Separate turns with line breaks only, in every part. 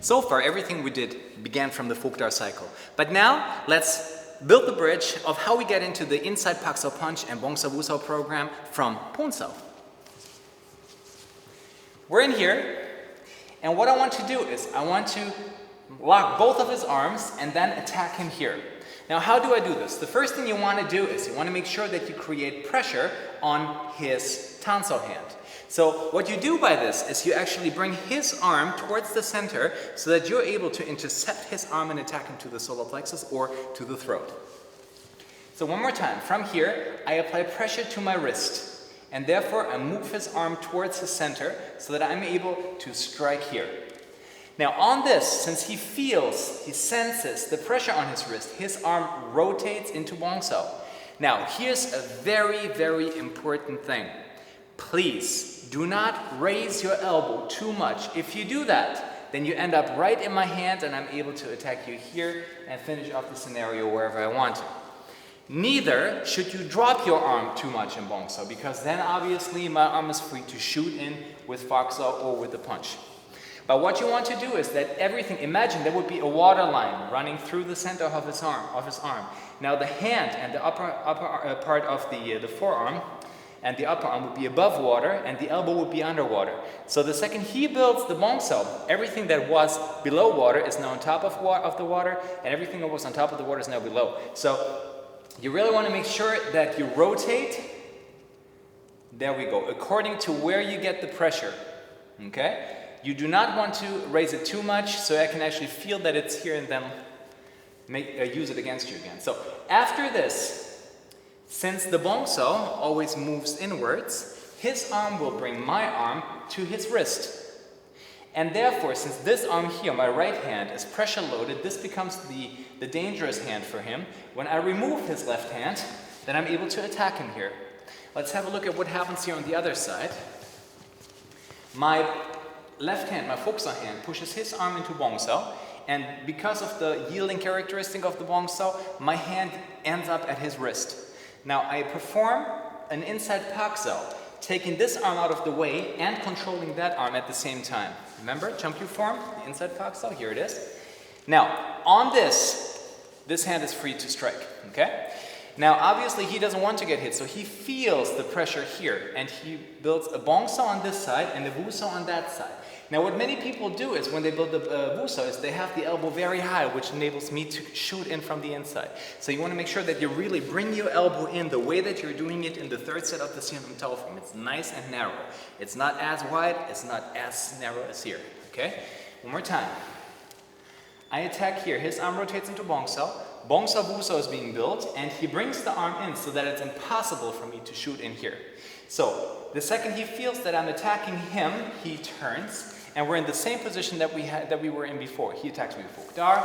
So far, everything we did began from the Folk Dar cycle. But now, let's build the bridge of how we get into the inside Pak-Sao Punch and Bong Sao Woo-Sao program from Pon Sao. We're in here, and what I want to do is I want to lock both of his arms and then attack him here. Now, how do I do this? The first thing you want to do is you want to make sure that you create pressure on his Tan Sao hand. So what you do by this is you actually bring his arm towards the center so that you're able to intercept his arm and attack him to the solar plexus or to the throat. So one more time, from here I apply pressure to my wrist and therefore I move his arm towards his center so that I'm able to strike here. Now on this, since he senses the pressure on his wrist, his arm rotates into Bong Sao. Now here's a very, very important thing. Please do not raise your elbow too much. If you do that, then you end up right in my hand and I'm able to attack you here and finish off the scenario wherever I want to. Neither should you drop your arm too much in Bong Sao, because then obviously my arm is free to shoot in with Pak Sao or with the punch. But what you want to do is that everything, imagine there would be a water line running through the center of his arm. Now the hand and the upper part of the forearm and the upper arm would be above water and the elbow would be underwater. So the second he builds the Bong Sao, everything that was below water is now on top of the water, and everything that was on top of the water is now below. So you really want to make sure that you rotate, there we go, according to where you get the pressure, okay? You do not want to raise it too much so I can actually feel that it's here and then use it against you again. So after this, since the Bong Sao always moves inwards, his arm will bring my arm to his wrist. And therefore, since this arm here, my right hand, is pressure loaded, this becomes the dangerous hand for him. When I remove his left hand, then I'm able to attack him here. Let's have a look at what happens here on the other side. My left hand, my Folk Sao hand, pushes his arm into Bong Sao, and because of the yielding characteristic of the Bong Sao, my hand ends up at his wrist. Now I perform an inside Pak Sao, taking this arm out of the way and controlling that arm at the same time. Remember, Champion form, the inside Pak Sao, here it is. Now, on this hand is free to strike, okay? Now, obviously, he doesn't want to get hit, so he feels the pressure here, and he builds a Bong Sao on this side and a Woo Sao on that side. Now, what many people do is when they build the Woo Sao is they have the elbow very high, which enables me to shoot in from the inside. So you want to make sure that you really bring your elbow in the way that you're doing it in the third set of the Siam Tao frame. It's nice and narrow. It's not as wide, it's not as narrow as here, okay? One more time. I attack here. His arm rotates into Bong Sao. Bong Sao Woo Sao is being built, and he brings the arm in so that it's impossible for me to shoot in here. So the second he feels that I'm attacking him, he turns, and we're in the same position that we were in before. He attacks me with Folk Dar,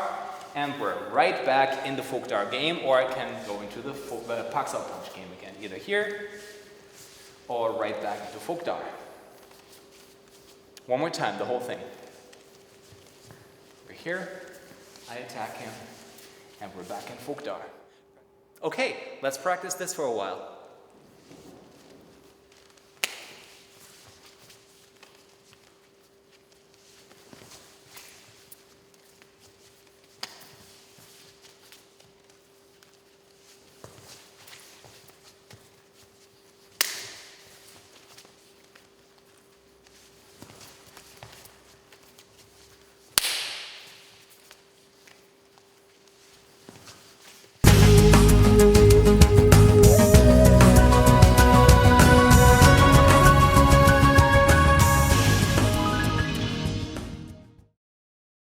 and we're right back in the Folk Dar game, or I can go into the Pak Sao Punch game again, either here or right back into Folk Dar. One more time, the whole thing. We're here, I attack him, and we're back in Folk Dar. Okay, let's practice this for a while.